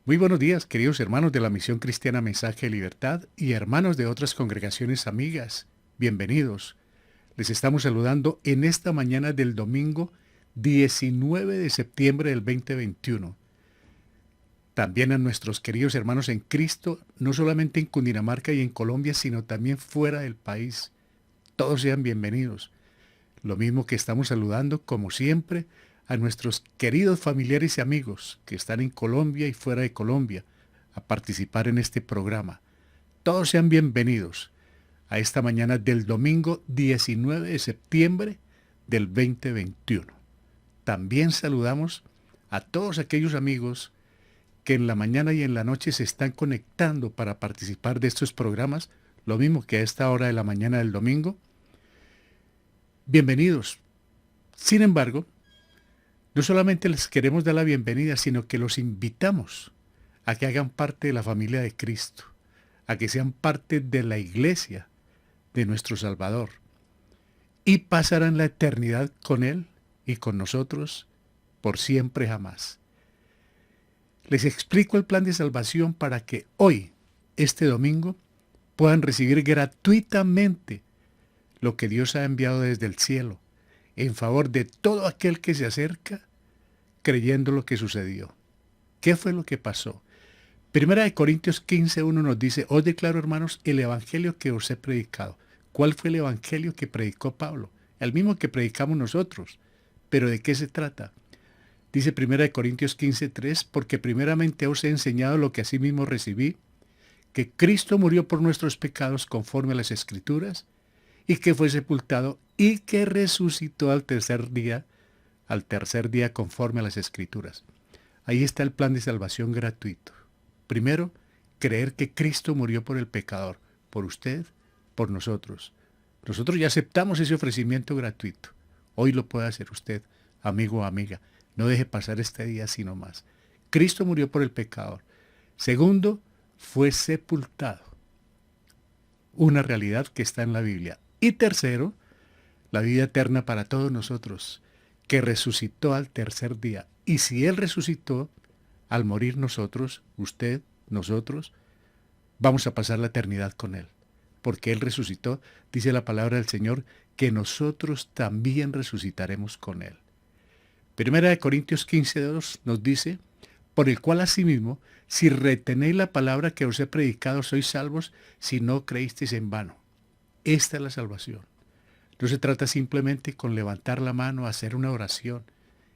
Muy buenos días, queridos hermanos de la Misión Cristiana Mensaje de Libertad y hermanos de otras congregaciones amigas. Bienvenidos. Les estamos saludando en esta mañana del domingo 19 de septiembre del 2021. También a nuestros queridos hermanos en Cristo, no solamente en Cundinamarca y en Colombia, sino también fuera del país. Todos sean bienvenidos. Lo mismo que estamos saludando, como siempre, a nuestros queridos familiares y amigos que están en Colombia y fuera de Colombia a participar en este programa. Todos sean bienvenidos a esta mañana del domingo 19 de septiembre del 2021. También saludamos a todos aquellos amigos que en la mañana y en la noche se están conectando para participar de estos programas, lo mismo que a esta hora de la mañana del domingo. Bienvenidos. Sin embargo, no solamente les queremos dar la bienvenida, sino que los invitamos a que hagan parte de la familia de Cristo, a que sean parte de la iglesia de nuestro Salvador y pasarán la eternidad con Él y con nosotros por siempre jamás. Les explico el plan de salvación para que hoy, este domingo, puedan recibir gratuitamente lo que Dios ha enviado desde el cielo en favor de todo aquel que se acerca creyendo lo que sucedió. ¿Qué fue lo que pasó? Primera de Corintios 15:1 nos dice: os declaro, hermanos, el evangelio que os he predicado. ¿Cuál fue el evangelio que predicó Pablo? El mismo que predicamos nosotros. ¿Pero de qué se trata? Dice Primera de Corintios 15:3: porque primeramente os he enseñado lo que asimismo recibí, que Cristo murió por nuestros pecados conforme a las Escrituras, y que fue sepultado y que resucitó al tercer día conforme a las Escrituras. Ahí está el plan de salvación gratuito. Primero, creer que Cristo murió por el pecador, por usted, por nosotros. Nosotros ya aceptamos ese ofrecimiento gratuito. Hoy lo puede hacer usted, amigo o amiga. No deje pasar este día sino más. Cristo murió por el pecador. Segundo, fue sepultado. Una realidad que está en la Biblia. Y tercero, la vida eterna para todos nosotros, que resucitó al tercer día. Y si Él resucitó, al morir nosotros, usted, nosotros, vamos a pasar la eternidad con Él. Porque Él resucitó, dice la palabra del Señor, que nosotros también resucitaremos con Él. Primera de Corintios 15:2 nos dice: por el cual asimismo, si retenéis la palabra que os he predicado, sois salvos, si no creísteis en vano. Esta es la salvación. No se trata simplemente con levantar la mano, hacer una oración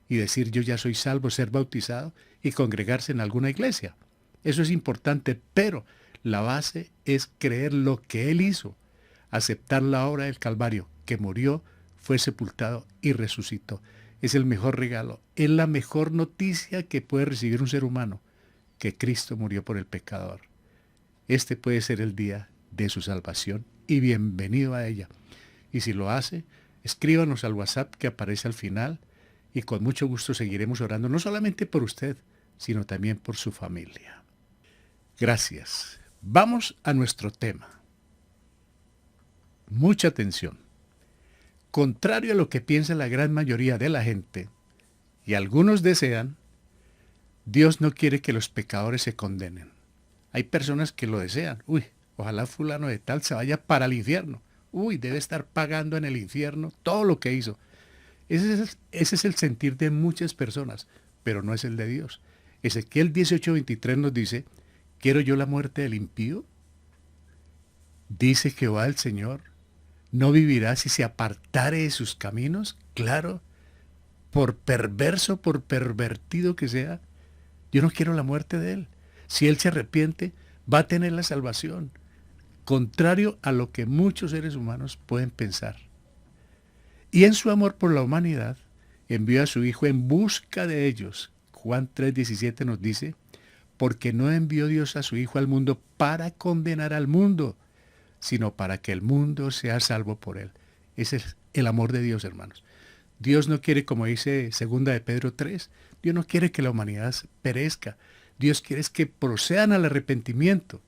y decir yo ya soy salvo, ser bautizado y congregarse en alguna iglesia. Eso es importante, pero la base es creer lo que Él hizo, aceptar la obra del Calvario, que murió, fue sepultado y resucitó. Es el mejor regalo, es la mejor noticia que puede recibir un ser humano, que Cristo murió por el pecador. Este puede ser el día de su salvación y bienvenido a ella. Y si lo hace, escríbanos al WhatsApp que aparece al final y con mucho gusto seguiremos orando no solamente por usted, sino también por su familia. Gracias. Vamos a nuestro tema. Mucha atención. Contrario a lo que piensa la gran mayoría de la gente, y algunos desean, Dios no quiere que los pecadores se condenen. Hay personas que lo desean. Uy, ojalá fulano de tal se vaya para el infierno. Uy, debe estar pagando en el infierno todo lo que hizo. Ese es el sentir de muchas personas, pero no es el de Dios. Ezequiel 18:23 nos dice: ¿quiero yo la muerte del impío? Dice Jehová el Señor: ¿no vivirá si se apartare de sus caminos? Claro, por perverso, por pervertido que sea, yo no quiero la muerte de él. Si él se arrepiente, va a tener la salvación, contrario a lo que muchos seres humanos pueden pensar. Y en su amor por la humanidad, envió a su Hijo en busca de ellos. Juan 3:17 nos dice: porque no envió Dios a su Hijo al mundo para condenar al mundo, sino para que el mundo sea salvo por él. Ese es el amor de Dios, hermanos. Dios no quiere, como dice segunda de Pedro 3, Dios no quiere que la humanidad perezca. Dios quiere que procedan al arrepentimiento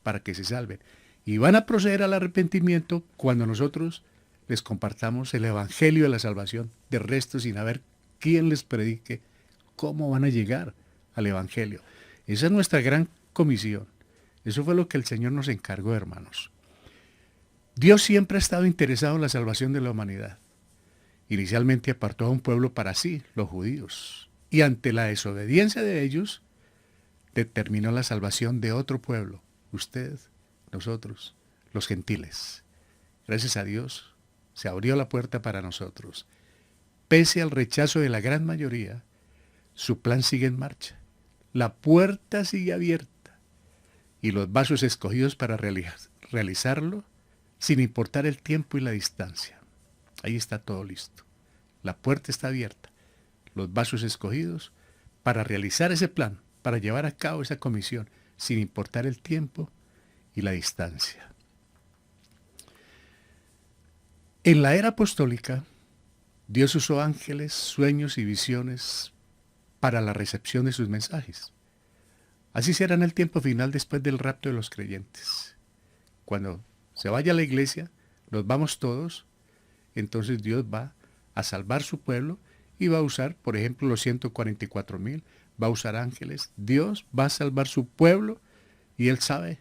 para que se salven. Y van a proceder al arrepentimiento cuando nosotros les compartamos el evangelio de la salvación. De resto, sin haber quien les predique cómo van a llegar al evangelio. Esa es nuestra gran comisión. Eso fue lo que el Señor nos encargó, hermanos. Dios siempre ha estado interesado en la salvación de la humanidad. Inicialmente apartó a un pueblo para sí, los judíos, y ante la desobediencia de ellos, determinó la salvación de otro pueblo, usted, nosotros, los gentiles. Gracias a Dios, se abrió la puerta para nosotros. Pese al rechazo de la gran mayoría, su plan sigue en marcha. La puerta sigue abierta y los vasos escogidos para realizarlo, sin importar el tiempo y la distancia. Ahí está todo listo. La puerta está abierta. Los vasos escogidos para realizar ese plan, para llevar a cabo esa comisión, sin importar el tiempo y la distancia. En la era apostólica, Dios usó ángeles, sueños y visiones para la recepción de sus mensajes. Así será en el tiempo final después del rapto de los creyentes. Cuando se vaya a la iglesia, nos vamos todos, entonces Dios va a salvar su pueblo y va a usar, por ejemplo, los 144,000, va a usar ángeles. Dios va a salvar su pueblo y Él sabe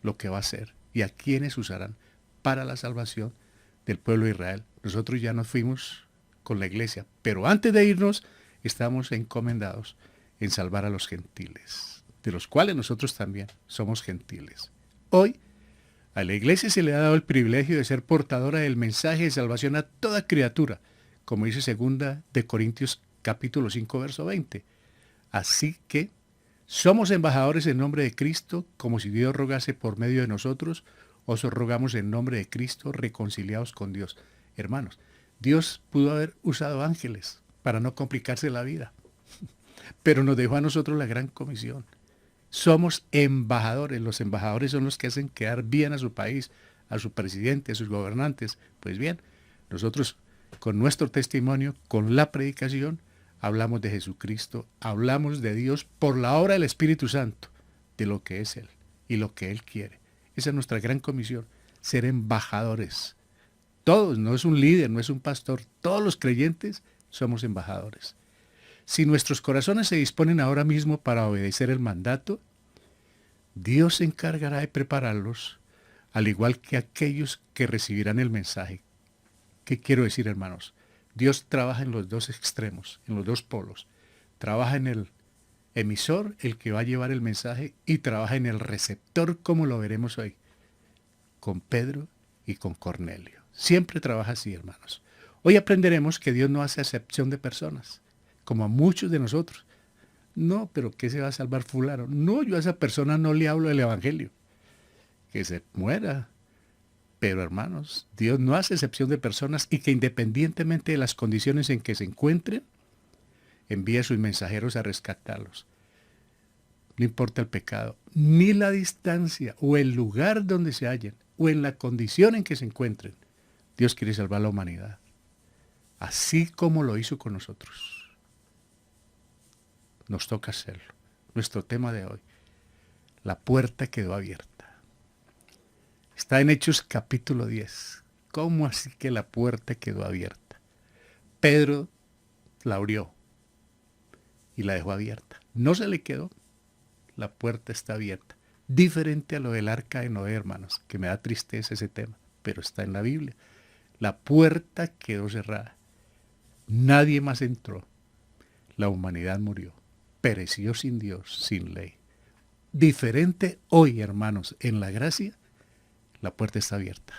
lo que va a hacer y a quiénes usarán para la salvación del pueblo de Israel. Nosotros ya nos fuimos con la iglesia, pero antes de irnos estamos encomendados en salvar a los gentiles, de los cuales nosotros también somos gentiles. Hoy a la iglesia se le ha dado el privilegio de ser portadora del mensaje de salvación a toda criatura, como dice 2 de Corintios capítulo 5, verso 20. Así que somos embajadores en nombre de Cristo, como si Dios rogase por medio de nosotros, os rogamos en nombre de Cristo, reconciliados con Dios. Hermanos, Dios pudo haber usado ángeles para no complicarse la vida, pero nos dejó a nosotros la gran comisión. Somos embajadores. Los embajadores son los que hacen quedar bien a su país, a su presidente, a sus gobernantes. Pues bien, nosotros con nuestro testimonio, con la predicación, hablamos de Jesucristo, hablamos de Dios por la obra del Espíritu Santo, de lo que es Él y lo que Él quiere. Esa es nuestra gran comisión, ser embajadores. Todos, no es un líder, no es un pastor, todos los creyentes somos embajadores. Si nuestros corazones se disponen ahora mismo para obedecer el mandato, Dios se encargará de prepararlos, al igual que aquellos que recibirán el mensaje. ¿Qué quiero decir, hermanos? Dios trabaja en los dos extremos, en los dos polos. Trabaja en el emisor, el que va a llevar el mensaje, y trabaja en el receptor, como lo veremos hoy, con Pedro y con Cornelio. Siempre trabaja así, hermanos. Hoy aprenderemos que Dios no hace acepción de personas, como a muchos de nosotros. No, pero ¿qué se va a salvar fulano? No, yo a esa persona no le hablo del evangelio. Que se muera. Pero hermanos, Dios no hace excepción de personas y que independientemente de las condiciones en que se encuentren, envía a sus mensajeros a rescatarlos. No importa el pecado, ni la distancia o el lugar donde se hallen o en la condición en que se encuentren. Dios quiere salvar a la humanidad, así como lo hizo con nosotros. Nos toca hacerlo. Nuestro tema de hoy, la puerta quedó abierta. Está en Hechos capítulo 10. ¿Cómo así que la puerta quedó abierta? Pedro la abrió y la dejó abierta. No se le quedó. La puerta está abierta. Diferente a lo del arca de Noé, hermanos, que me da tristeza ese tema, pero está en la Biblia. La puerta quedó cerrada. Nadie más entró. La humanidad murió. Pereció sin Dios, sin ley. Diferente hoy, hermanos, en la gracia, la puerta está abierta.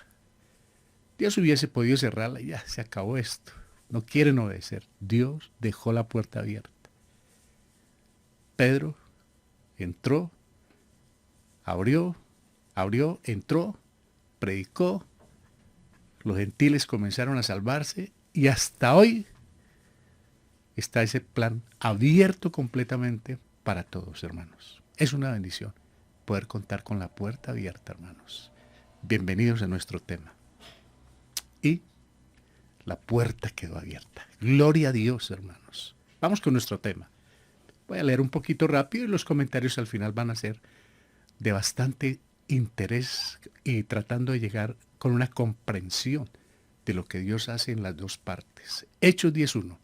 Dios hubiese podido cerrarla y ya se acabó esto. No quieren obedecer. Dios dejó la puerta abierta. Pedro entró, abrió, entró, predicó. Los gentiles comenzaron a salvarse y hasta hoy está ese plan abierto completamente para todos, hermanos. Es una bendición poder contar con la puerta abierta, hermanos. Bienvenidos a nuestro tema. Y la puerta quedó abierta. Gloria a Dios, hermanos. Vamos con nuestro tema. Voy a leer un poquito rápido y los comentarios al final van a ser de bastante interés y tratando de llegar con una comprensión de lo que Dios hace en las dos partes. Hechos 10:1.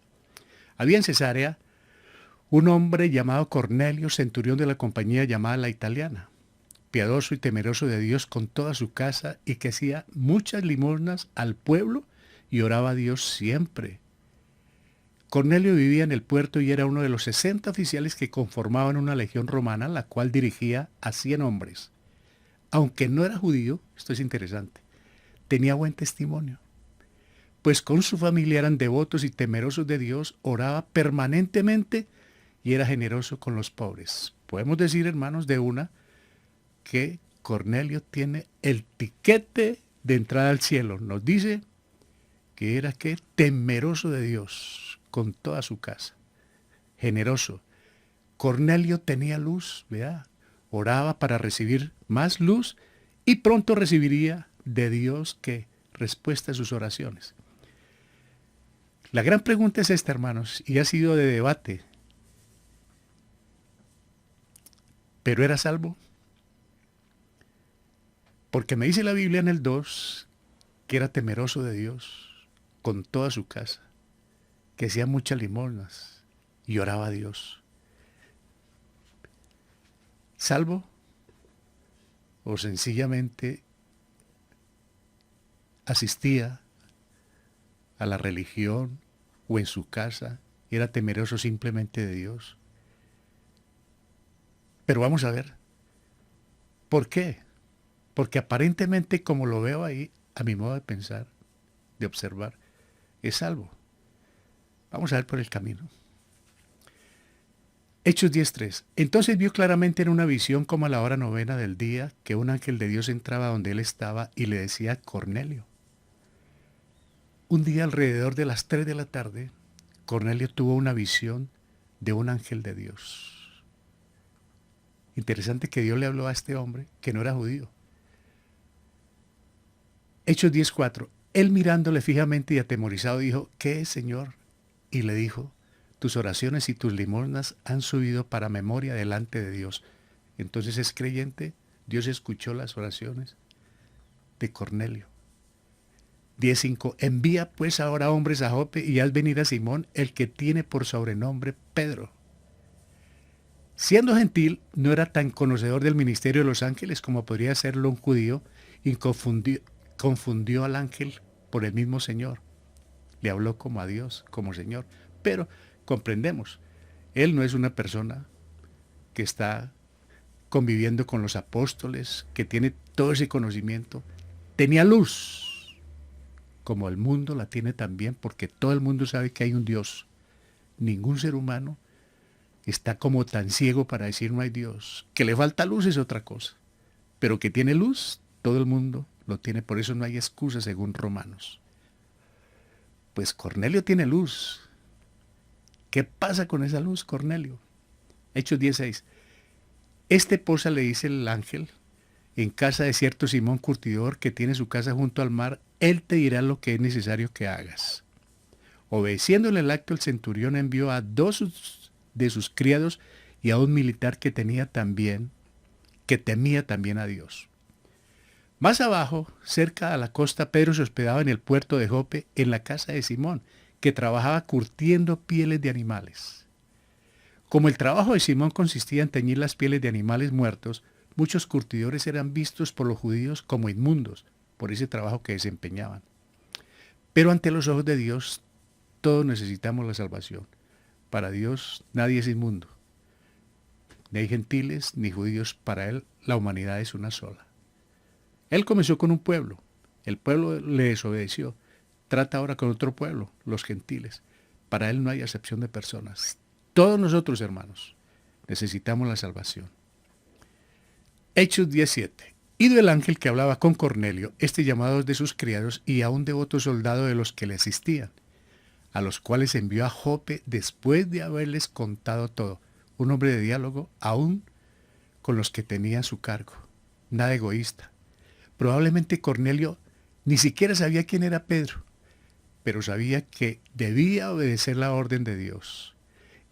Había en Cesarea Un hombre llamado Cornelio, centurión de la compañía llamada La Italiana, piadoso y temeroso de Dios con toda su casa y que hacía muchas limosnas al pueblo y oraba a Dios siempre. Cornelio vivía en el puerto y era uno de los 60 oficiales que conformaban una legión romana, la cual dirigía a 100 hombres. Aunque no era judío, esto es interesante, tenía buen testimonio, pues con su familia eran devotos y temerosos de Dios, oraba permanentemente y era generoso con los pobres. Podemos decir, hermanos, de una, que Cornelio tiene el tiquete de entrada al cielo. Nos dice que era que temeroso de Dios con toda su casa, generoso. Cornelio tenía luz, ¿verdad? Oraba para recibir más luz y pronto recibiría de Dios que respuesta a sus oraciones. La gran pregunta es esta, hermanos, y ha sido de debate. ¿Pero era salvo? Porque me dice la Biblia en el 2 que era temeroso de Dios con toda su casa, que hacía muchas limosnas y oraba a Dios. ¿Salvo? ¿O sencillamente asistía a la religión o en su casa era temeroso simplemente de Dios? Pero vamos a ver, ¿por qué? Porque aparentemente, como lo veo ahí, a mi modo de pensar, de observar, es salvo. Vamos a ver por el camino. Hechos 10:3. Entonces vio claramente en una visión como a la hora 9 del día que un ángel de Dios entraba donde él estaba y le decía Cornelio. Un día alrededor de las 3 de la tarde, Cornelio tuvo una visión de un ángel de Dios. Interesante que Dios le habló a este hombre que no era judío. Hechos 10:4. Él mirándole fijamente y atemorizado dijo, ¿qué es, Señor? Y le dijo, tus oraciones y tus limosnas han subido para memoria delante de Dios. Entonces es creyente, Dios escuchó las oraciones de Cornelio. 10:5. Envía pues ahora hombres a Jope y haz venir a Simón, el que tiene por sobrenombre Pedro. Siendo gentil, no era tan conocedor del ministerio de los ángeles como podría serlo un judío y confundió al ángel por el mismo Señor. Le habló como a Dios, como Señor. Pero comprendemos, él no es una persona que está conviviendo con los apóstoles, que tiene todo ese conocimiento. Tenía luz, como el mundo la tiene también, porque todo el mundo sabe que hay un Dios. Ningún ser humano está como tan ciego para decir no hay Dios. Que le falta luz es otra cosa, pero que tiene luz, todo el mundo lo tiene, por eso no hay excusa según Romanos. Pues Cornelio tiene luz. ¿Qué pasa con esa luz, Cornelio? Hechos 10:6. Este posa, le dice el ángel, en casa de cierto Simón curtidor que tiene su casa junto al mar, él te dirá lo que es necesario que hagas. Obedeciéndole el acto, el centurión envió a 2 de sus criados y a un militar que temía también a Dios. Más abajo, cerca a la costa, Pedro se hospedaba en el puerto de Jope, en la casa de Simón, que trabajaba curtiendo pieles de animales. Como el trabajo de Simón consistía en teñir las pieles de animales muertos, muchos curtidores eran vistos por los judíos como inmundos por ese trabajo que desempeñaban. Pero ante los ojos de Dios, todos necesitamos la salvación. Para Dios nadie es inmundo. Ni hay gentiles ni judíos, para Él la humanidad es una sola. Él comenzó con un pueblo, el pueblo le desobedeció, trata ahora con otro pueblo, los gentiles. Para Él no hay acepción de personas. Todos nosotros, hermanos, necesitamos la salvación. Hechos 17. Ido el ángel que hablaba con Cornelio, este llamado de sus criados y a un devoto soldado de los que le asistían, a los cuales envió a Jope después de haberles contado todo. Un hombre de diálogo, aún con los que tenía a su cargo. Nada egoísta. Probablemente Cornelio ni siquiera sabía quién era Pedro, pero sabía que debía obedecer la orden de Dios.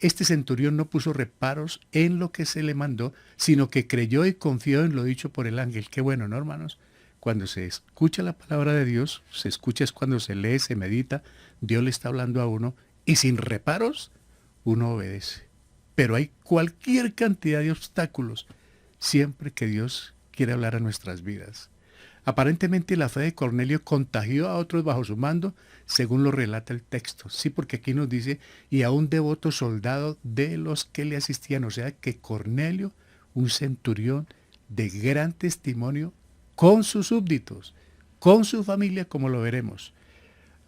Este centurión no puso reparos en lo que se le mandó, sino que creyó y confió en lo dicho por el ángel. Qué bueno, ¿no, hermanos? Cuando se escucha la palabra de Dios, se escucha es cuando se lee, se medita, Dios le está hablando a uno y sin reparos, uno obedece. pero hay cualquier cantidad de obstáculos siempre que Dios quiere hablar a nuestras vidas. Aparentemente la fe de Cornelio contagió a otros bajo su mando, según lo relata el texto. Sí, porque aquí nos dice, y a un devoto soldado de los que le asistían. O sea que Cornelio, un centurión de gran testimonio con sus súbditos, con su familia, como lo veremos.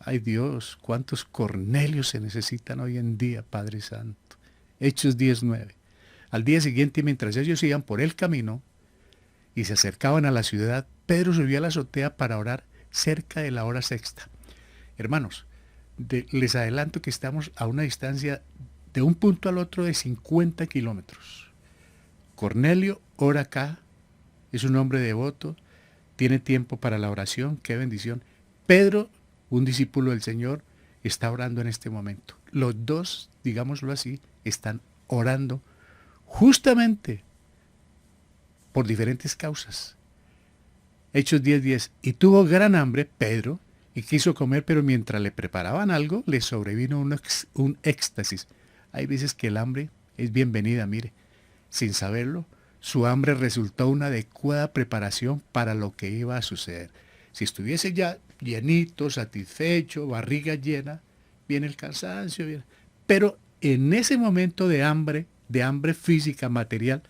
Ay Dios, cuántos Cornelios se necesitan hoy en día, Padre Santo. Hechos 19. Al día siguiente, mientras ellos iban por el camino y se acercaban a la ciudad, Pedro subió a la azotea para orar cerca de la hora sexta. Hermanos, les adelanto que estamos a una distancia de un punto al otro de 50 kilómetros. Cornelio ora acá, es un hombre devoto, tiene tiempo para la oración, qué bendición. Pedro, un discípulo del Señor, está orando en este momento. Los dos, digámoslo así, están orando justamente por diferentes causas. Hechos 10:10. Y tuvo gran hambre Pedro y quiso comer, pero mientras le preparaban algo, le sobrevino un éxtasis. Hay veces que el hambre es bienvenida, mire. Sin saberlo, su hambre resultó una adecuada preparación para lo que iba a suceder. Si estuviese ya llenito, satisfecho, barriga llena, viene el cansancio, viene. Pero en ese momento de hambre física, material,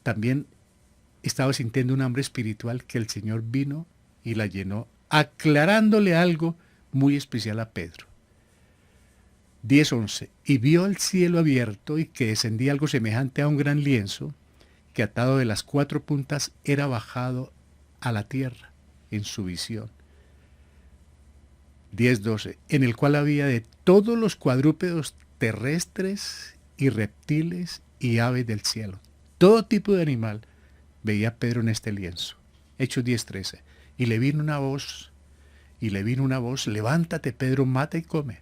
también estaba sintiendo un hambre espiritual que el Señor vino y la llenó, aclarándole algo muy especial a Pedro. 10:11. Y vio el cielo abierto y que descendía algo semejante a un gran lienzo, que atado de las 4 puntas era bajado a la tierra en su visión. 10:12. En el cual había de todos los cuadrúpedos terrestres y reptiles y aves del cielo. Todo tipo de animal veía Pedro en este lienzo. Hechos 10:13. Y le vino una voz, levántate Pedro, mata y come.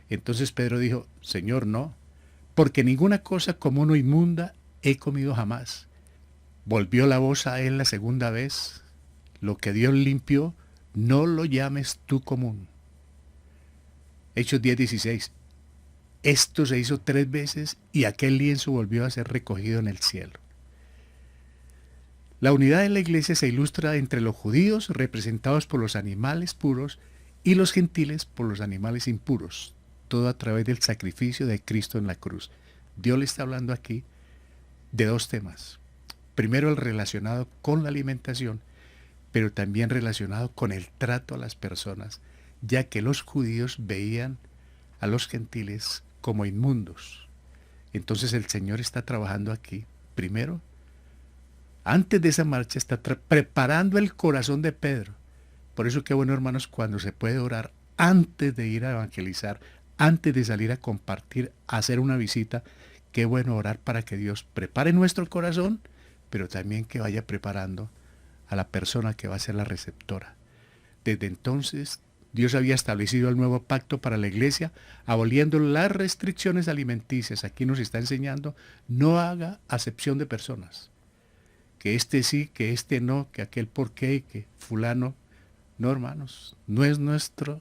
Entonces Pedro dijo, Señor, no, porque ninguna cosa común o inmunda he comido jamás. Volvió la voz a él la segunda vez, lo que Dios limpió, no lo llames tú común. Hechos 10:16. Esto se hizo 3 veces y aquel lienzo volvió a ser recogido en el cielo. La unidad de la iglesia se ilustra entre los judíos, representados por los animales puros, y los gentiles por los animales impuros, todo a través del sacrificio de Cristo en la cruz. Dios le está hablando aquí de 2 temas. Primero, el relacionado con la alimentación, pero también relacionado con el trato a las personas, ya que los judíos veían a los gentiles como inmundos. Entonces el Señor está trabajando aquí, primero, antes de esa marcha está preparando el corazón de Pedro. Por eso qué bueno, hermanos, cuando se puede orar antes de ir a evangelizar, antes de salir a compartir, a hacer una visita, qué bueno orar para que Dios prepare nuestro corazón, pero también que vaya preparando a la persona que va a ser la receptora. Desde entonces, Dios había establecido el nuevo pacto para la iglesia, aboliendo las restricciones alimenticias. Aquí nos está enseñando, no haga acepción de personas. Que este sí, que este no, que aquel por qué, que fulano. No, hermanos, no es nuestro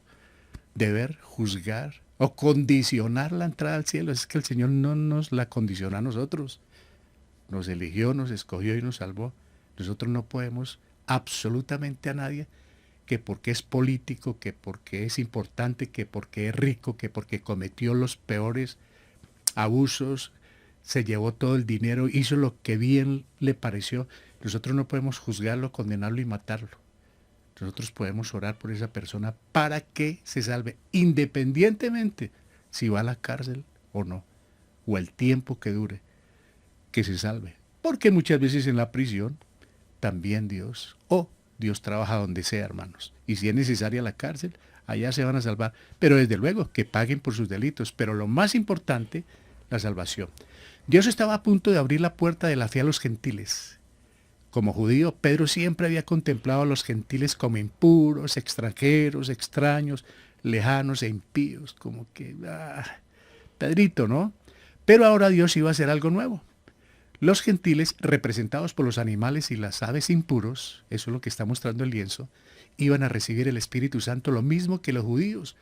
deber juzgar o condicionar la entrada al cielo. Es que el Señor no nos la condiciona a nosotros. Nos eligió, nos escogió y nos salvó. Nosotros no podemos absolutamente a nadie que porque es político, que porque es importante, que porque es rico, que porque cometió los peores abusos, se llevó todo el dinero, hizo lo que bien le pareció. Nosotros no podemos juzgarlo, condenarlo y matarlo. Nosotros podemos orar por esa persona para que se salve, independientemente si va a la cárcel o no, o el tiempo que dure, que se salve. Porque muchas veces en la prisión también Dios trabaja donde sea, hermanos. Y si es necesaria la cárcel, allá se van a salvar. Pero desde luego, que paguen por sus delitos. Pero lo más importante, la salvación. Dios estaba a punto de abrir la puerta de la fe a los gentiles. Como judío, Pedro siempre había contemplado a los gentiles como impuros, extranjeros, extraños, lejanos e impíos. Como que, Pedrito, ¿no? Pero ahora Dios iba a hacer algo nuevo. Los gentiles, representados por los animales y las aves impuros, eso es lo que está mostrando el lienzo, iban a recibir el Espíritu Santo lo mismo que los judíos,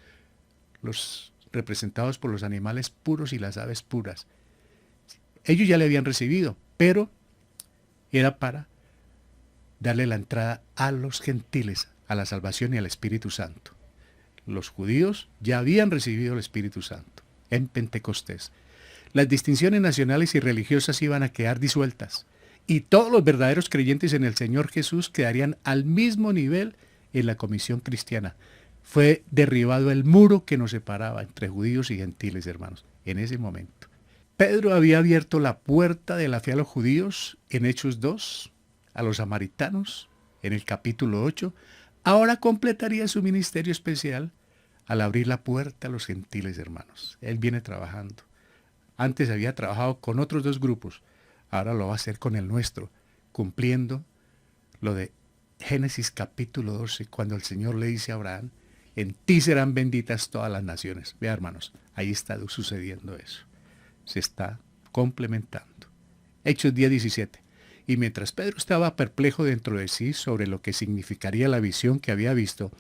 los representados por los animales puros y las aves puras. Ellos ya le habían recibido, pero era para darle la entrada a los gentiles, a la salvación y al Espíritu Santo. Los judíos ya habían recibido el Espíritu Santo en Pentecostés. Las distinciones nacionales y religiosas iban a quedar disueltas y todos los verdaderos creyentes en el Señor Jesús quedarían al mismo nivel en la comisión cristiana. Fue derribado el muro que nos separaba entre judíos y gentiles, hermanos, en ese momento. Pedro había abierto la puerta de la fe a los judíos en Hechos 2, a los samaritanos en el capítulo 8. Ahora completaría su ministerio especial al abrir la puerta a los gentiles, hermanos. Él viene trabajando. Antes había trabajado con otros dos grupos, ahora lo va a hacer con el nuestro, cumpliendo lo de Génesis capítulo 12, cuando el Señor le dice a Abraham, en ti serán benditas todas las naciones. Vea, hermanos, ahí está sucediendo eso. Se está complementando. Hechos 10:17. Y mientras Pedro estaba perplejo dentro de sí sobre lo que significaría la visión que había visto,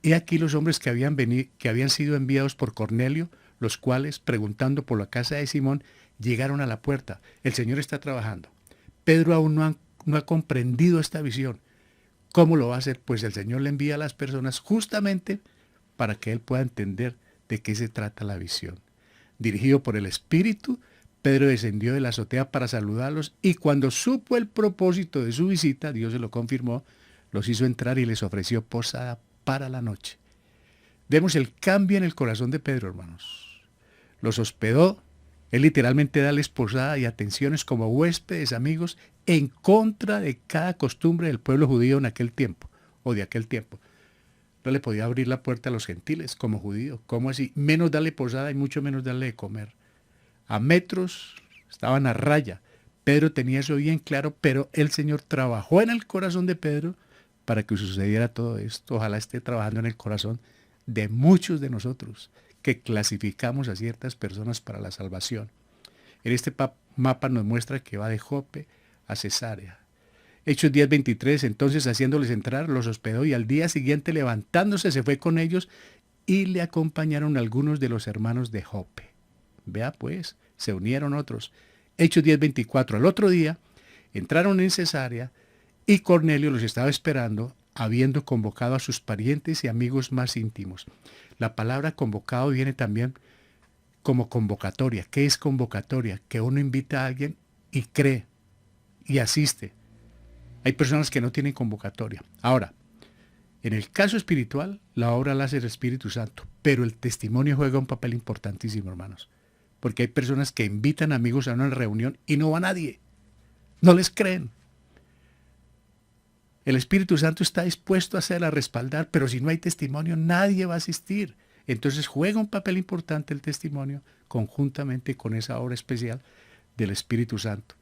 he aquí los hombres que habían sido enviados por Cornelio, los cuales, preguntando por la casa de Simón, llegaron a la puerta. El Señor está trabajando. Pedro aún no ha comprendido esta visión. ¿Cómo lo va a hacer? Pues el Señor le envía a las personas justamente para que él pueda entender de qué se trata la visión. Dirigido por el Espíritu, Pedro descendió de la azotea para saludarlos y cuando supo el propósito de su visita, Dios se lo confirmó, los hizo entrar y les ofreció posada para la noche. Vemos el cambio en el corazón de Pedro, hermanos. Los hospedó, él literalmente da posada y atenciones como huéspedes, amigos, en contra de cada costumbre del pueblo judío en aquel tiempo, o de aquel tiempo. No le podía abrir la puerta a los gentiles como judío. ¿Cómo así? Menos darle posada y mucho menos darle de comer. A metros estaban a raya. Pedro tenía eso bien claro, pero el Señor trabajó en el corazón de Pedro para que sucediera todo esto. Ojalá esté trabajando en el corazón de muchos de nosotros que clasificamos a ciertas personas para la salvación. En este mapa nos muestra que va de Jope a Cesarea. Hechos 10:23, entonces haciéndoles entrar, los hospedó y al día siguiente levantándose se fue con ellos y le acompañaron algunos de los hermanos de Jope. Vea pues, se unieron otros. Hechos 10:24, al otro día entraron en Cesarea y Cornelio los estaba esperando, habiendo convocado a sus parientes y amigos más íntimos. La palabra convocado viene también como convocatoria. ¿Qué es convocatoria? Que uno invita a alguien y cree y asiste. Hay personas que no tienen convocatoria. Ahora, en el caso espiritual, la obra la hace el Espíritu Santo, pero el testimonio juega un papel importantísimo, hermanos. Porque hay personas que invitan amigos a una reunión y no va nadie. No les creen. El Espíritu Santo está dispuesto a respaldar, pero si no hay testimonio, nadie va a asistir. Entonces juega un papel importante el testimonio conjuntamente con esa obra especial del Espíritu Santo.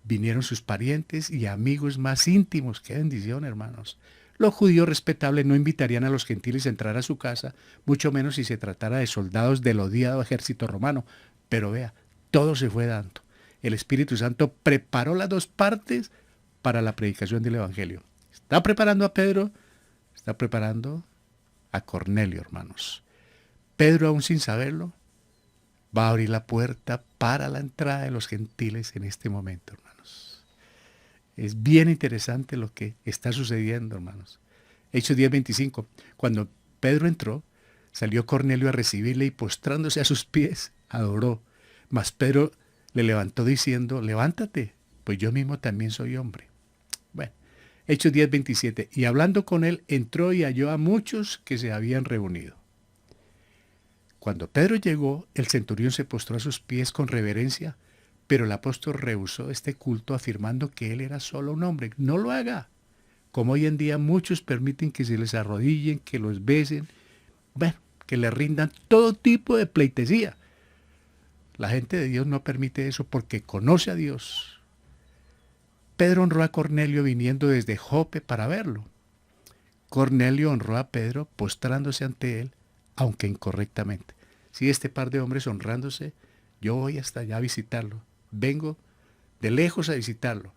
Vinieron sus parientes y amigos más íntimos. ¡Qué bendición, hermanos! Los judíos respetables no invitarían a los gentiles a entrar a su casa, mucho menos si se tratara de soldados del odiado ejército romano. Pero vea, todo se fue dando. El Espíritu Santo preparó las dos partes para la predicación del Evangelio. Está preparando a Pedro, está preparando a Cornelio, hermanos. Pedro, aún sin saberlo, va a abrir la puerta para la entrada de los gentiles en este momento, hermanos. Es bien interesante lo que está sucediendo, hermanos. Hechos 10:25. Cuando Pedro entró, salió Cornelio a recibirle y postrándose a sus pies, adoró. Mas Pedro le levantó diciendo, levántate, pues yo mismo también soy hombre. Bueno, Hechos 10:27. Y hablando con él, entró y halló a muchos que se habían reunido. Cuando Pedro llegó, el centurión se postró a sus pies con reverencia, pero el apóstol rehusó este culto afirmando que él era solo un hombre. No lo haga. Como hoy en día muchos permiten que se les arrodillen, que los besen, bueno, que le rindan todo tipo de pleitesía. La gente de Dios no permite eso porque conoce a Dios. Pedro honró a Cornelio viniendo desde Jope para verlo. Cornelio honró a Pedro postrándose ante él, aunque incorrectamente. Si este par de hombres honrándose, yo voy hasta allá a visitarlo. Vengo de lejos a visitarlo.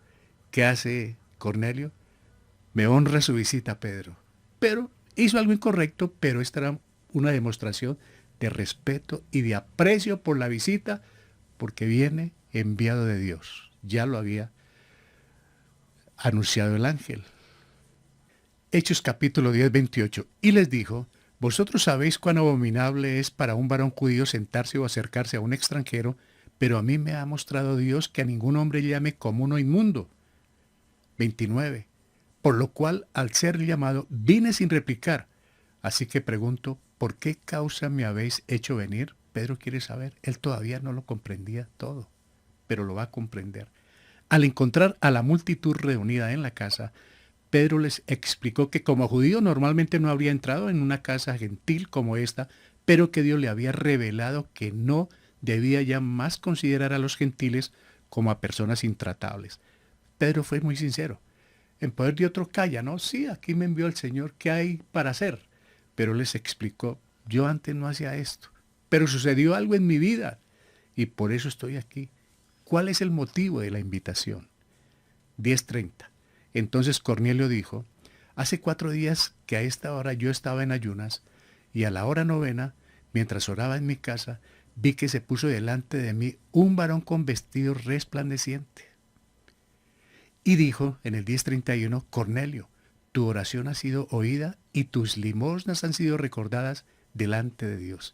¿Qué hace Cornelio? Me honra su visita, Pedro. Pero hizo algo incorrecto, pero esta era una demostración de respeto y de aprecio por la visita, porque viene enviado de Dios. Ya lo había anunciado el ángel. Hechos capítulo 10, 28. Y les dijo, vosotros sabéis cuán abominable es para un varón judío sentarse o acercarse a un extranjero, pero a mí me ha mostrado Dios que a ningún hombre llame común o inmundo. 29. Por lo cual, al ser llamado, vine sin replicar. Así que pregunto, ¿por qué causa me habéis hecho venir? Pedro quiere saber. Él todavía no lo comprendía todo, pero lo va a comprender. Al encontrar a la multitud reunida en la casa, Pedro les explicó que como judío normalmente no habría entrado en una casa gentil como esta, pero que Dios le había revelado que no debía ya más considerar a los gentiles como a personas intratables. Pedro fue muy sincero. En poder de otro calla, ¿no? Sí, aquí me envió el Señor, ¿qué hay para hacer? Pero les explicó, yo antes no hacía esto, pero sucedió algo en mi vida y por eso estoy aquí. ¿Cuál es el motivo de la invitación? 10:30. Entonces Cornelio dijo, hace 4 días que a esta hora yo estaba en ayunas y a la hora novena, mientras oraba en mi casa, vi que se puso delante de mí un varón con vestido resplandeciente. Y dijo en el 10:31, Cornelio, tu oración ha sido oída y tus limosnas han sido recordadas delante de Dios.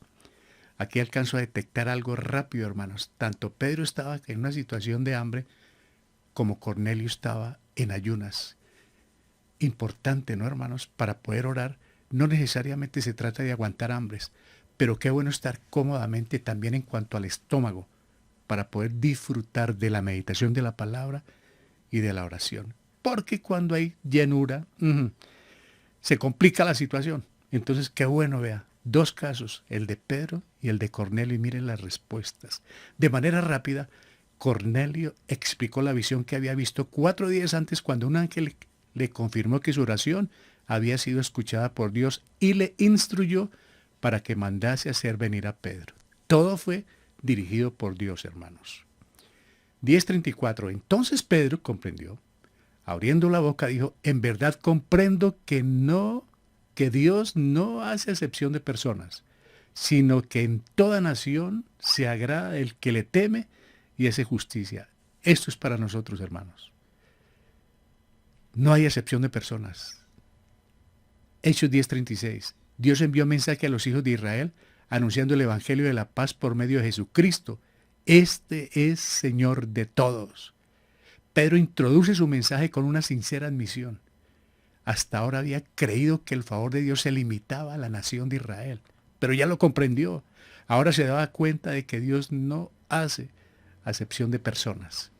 Aquí alcanzo a detectar algo rápido, hermanos. Tanto Pedro estaba en una situación de hambre como Cornelio estaba en ayunas. Importante, ¿no, hermanos? Para poder orar, no necesariamente se trata de aguantar hambres, pero qué bueno estar cómodamente también en cuanto al estómago, para poder disfrutar de la meditación de la palabra y de la oración. Porque cuando hay llenura, se complica la situación. Entonces, qué bueno, vea, 2 casos, el de Pedro y el de Cornelio, y miren las respuestas. De manera rápida, Cornelio explicó la visión que había visto 4 días antes cuando un ángel le confirmó que su oración había sido escuchada por Dios y le instruyó para que mandase hacer venir a Pedro. Todo fue dirigido por Dios, hermanos. 10:34. Entonces Pedro comprendió. Abriendo la boca dijo, en verdad comprendo que Dios no hace excepción de personas, sino que en toda nación se agrada del que le teme y hace justicia. Esto es para nosotros, hermanos. No hay excepción de personas. Hechos 10:36. Dios envió mensaje a los hijos de Israel anunciando el evangelio de la paz por medio de Jesucristo. Este es Señor de todos. Pedro introduce su mensaje con una sincera admisión. Hasta ahora había creído que el favor de Dios se limitaba a la nación de Israel, pero ya lo comprendió. Ahora se daba cuenta de que Dios no hace acepción de personas.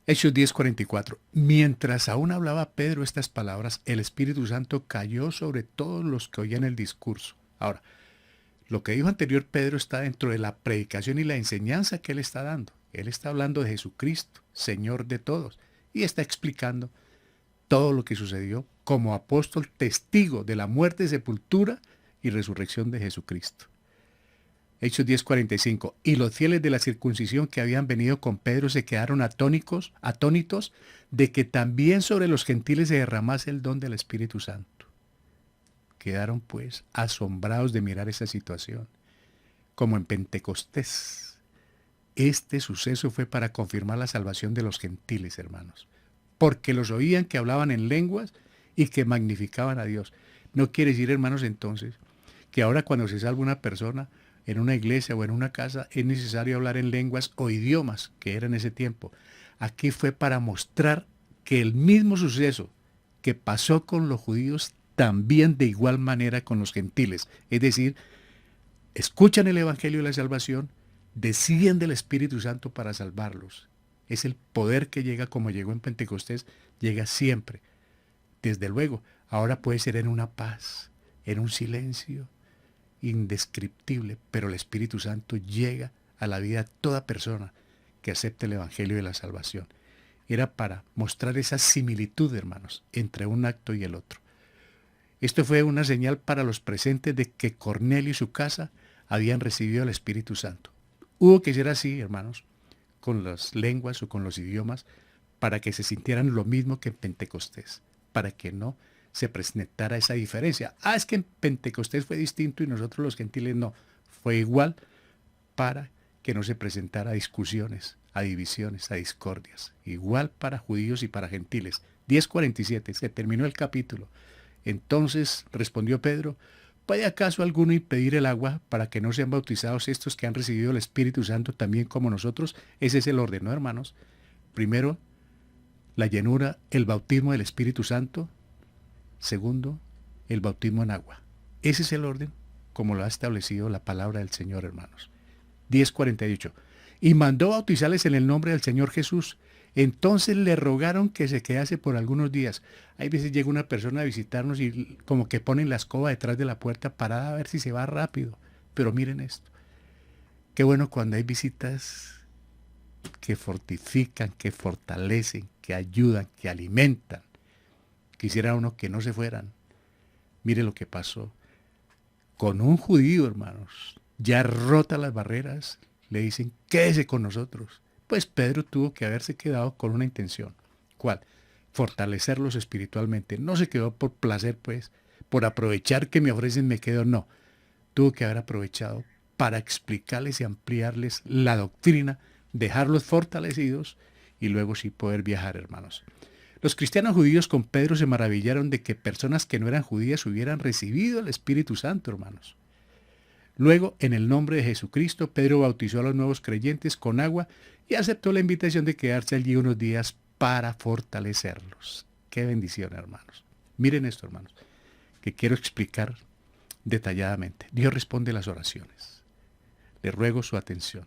Hechos 10:44. Mientras aún hablaba Pedro estas palabras, el Espíritu Santo cayó sobre todos los que oían el discurso. Ahora, lo que dijo anterior Pedro está dentro de la predicación y la enseñanza que él está dando. Él está hablando de Jesucristo, Señor de todos, y está explicando todo lo que sucedió como apóstol testigo de la muerte, sepultura y resurrección de Jesucristo. Hechos 10:45. Y los fieles de la circuncisión que habían venido con Pedro se quedaron atónitos de que también sobre los gentiles se derramase el don del Espíritu Santo. Quedaron pues asombrados de mirar esa situación, como en Pentecostés. Este suceso fue para confirmar la salvación de los gentiles, hermanos, porque los oían que hablaban en lenguas y que magnificaban a Dios. No quiere decir, hermanos, entonces, que ahora cuando se salva una persona en una iglesia o en una casa es necesario hablar en lenguas o idiomas, que era en ese tiempo. Aquí fue para mostrar que el mismo suceso que pasó con los judíos también de igual manera con los gentiles. Es decir, escuchan el Evangelio de la salvación, desciende el Espíritu Santo para salvarlos. Es el poder que llega como llegó en Pentecostés, llega siempre. Desde luego, ahora puede ser en una paz, en un silencio indescriptible, pero el Espíritu Santo llega a la vida de toda persona que acepte el Evangelio de la salvación. Era para mostrar esa similitud, hermanos, entre un acto y el otro. Esto fue una señal para los presentes de que Cornelio y su casa habían recibido el Espíritu Santo. Hubo que ser así, hermanos, con las lenguas o con los idiomas, para que se sintieran lo mismo que en Pentecostés, para que no se presentara esa diferencia. Es que en Pentecostés fue distinto y nosotros los gentiles no. Fue igual para que no se presentara a discusiones, a divisiones, a discordias. Igual para judíos y para gentiles. 10:47, se terminó el capítulo. Entonces respondió Pedro, ¿puede acaso alguno impedir el agua para que no sean bautizados estos que han recibido el Espíritu Santo también como nosotros? Ese es el orden, ¿no, hermanos? Primero, la llenura, el bautismo del Espíritu Santo. Segundo, el bautismo en agua. Ese es el orden como lo ha establecido la palabra del Señor, hermanos. 10:48. Y mandó bautizarles en el nombre del Señor Jesús. Entonces le rogaron que se quedase por algunos días. Hay veces llega una persona a visitarnos y como que ponen la escoba detrás de la puerta parada a ver si se va rápido. Pero miren esto. Qué bueno cuando hay visitas que fortifican, que fortalecen, que ayudan, que alimentan. Quisiera uno que no se fueran. Mire lo que pasó con un judío, hermanos. Ya rota las barreras, le dicen, quédese con nosotros. Pues Pedro tuvo que haberse quedado con una intención. ¿Cuál? Fortalecerlos espiritualmente. No se quedó por placer, pues, por aprovechar que me ofrecen me quedo, no. Tuvo que haber aprovechado para explicarles y ampliarles la doctrina, dejarlos fortalecidos y luego sí poder viajar, hermanos. Los cristianos judíos con Pedro se maravillaron de que personas que no eran judías hubieran recibido el Espíritu Santo, hermanos. Luego, en el nombre de Jesucristo, Pedro bautizó a los nuevos creyentes con agua y aceptó la invitación de quedarse allí unos días para fortalecerlos. Qué bendición, hermanos. Miren esto, hermanos, que quiero explicar detalladamente. Dios responde las oraciones. Le ruego su atención.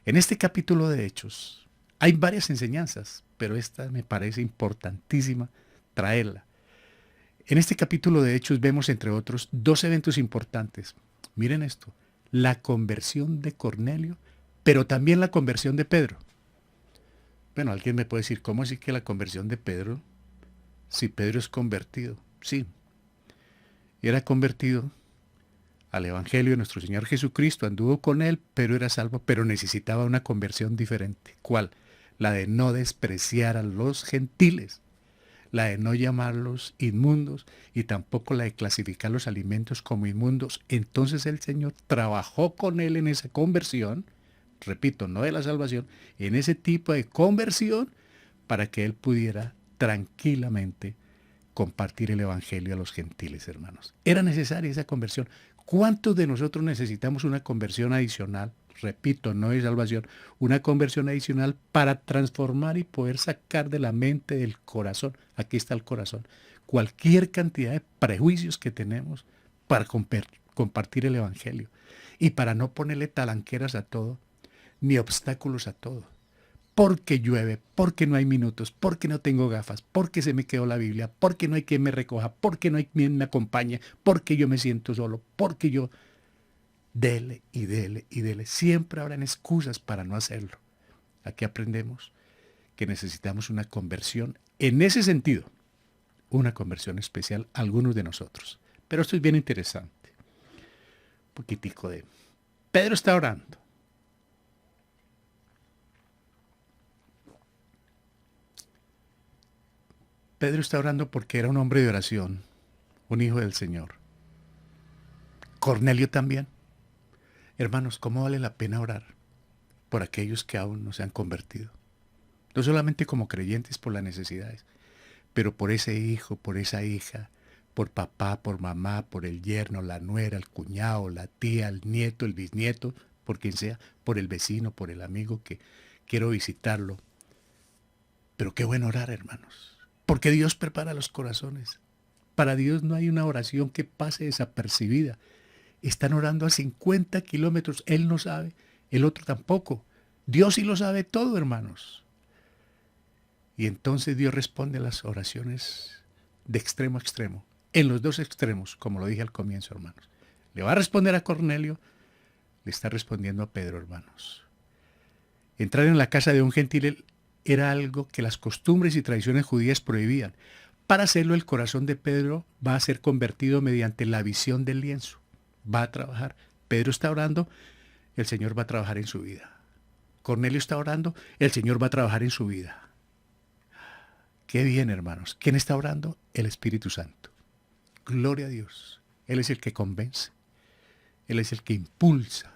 En este capítulo de Hechos hay varias enseñanzas, pero esta me parece importantísima traerla. En este capítulo de Hechos vemos, entre otros, dos eventos importantes. Miren esto, la conversión de Cornelio, pero también la conversión de Pedro. Bueno, alguien me puede decir, ¿cómo así que la conversión de Pedro? Si Pedro es convertido. Sí, era convertido al Evangelio de nuestro Señor Jesucristo, anduvo con él, pero era salvo, pero necesitaba una conversión diferente. ¿Cuál? La de no despreciar a los gentiles, la de no llamarlos inmundos y tampoco la de clasificar los alimentos como inmundos. Entonces el Señor trabajó con él en esa conversión, repito, no de la salvación, en ese tipo de conversión para que él pudiera tranquilamente compartir el Evangelio a los gentiles, hermanos. Era necesaria esa conversión. ¿Cuántos de nosotros necesitamos una conversión adicional? Repito, no de salvación, una conversión adicional para transformar y poder sacar de la mente, del corazón, aquí está el corazón, cualquier cantidad de prejuicios que tenemos para compartir el Evangelio y para no ponerle talanqueras a todo, ni obstáculos a todo. Porque llueve, porque no hay minutos, porque no tengo gafas, porque se me quedó la Biblia, porque no hay quien me recoja, porque no hay quien me acompañe, porque yo me siento solo, porque yo... Dele y dele y dele. Siempre habrán excusas para no hacerlo. Aquí aprendemos que necesitamos una conversión en ese sentido, una conversión especial a algunos de nosotros. Pero esto es bien interesante. Un poquitico de... Pedro está orando. Pedro está orando porque era un hombre de oración, un hijo del Señor. Cornelio también. Hermanos, ¿cómo vale la pena orar por aquellos que aún no se han convertido? No solamente como creyentes por las necesidades, pero por ese hijo, por esa hija, por papá, por mamá, por el yerno, la nuera, el cuñado, la tía, el nieto, el bisnieto, por quien sea, por el vecino, por el amigo que quiero visitarlo. Pero qué bueno orar, hermanos, porque Dios prepara los corazones. Para Dios no hay una oración que pase desapercibida. Están orando a 50 kilómetros. Él no sabe, el otro tampoco. Dios sí lo sabe todo, hermanos. Y entonces Dios responde a las oraciones de extremo a extremo. En los dos extremos, como lo dije al comienzo, hermanos. Le va a responder a Cornelio, le está respondiendo a Pedro, hermanos. Entrar en la casa de un gentil era algo que las costumbres y tradiciones judías prohibían. Para hacerlo, el corazón de Pedro va a ser convertido mediante la visión del lienzo. Va a trabajar. Pedro está orando, el Señor va a trabajar en su vida. Cornelio está orando, el Señor va a trabajar en su vida. Qué bien, hermanos. ¿Quién está orando? El Espíritu Santo. Gloria a Dios. Él es el que convence. Él es el que impulsa.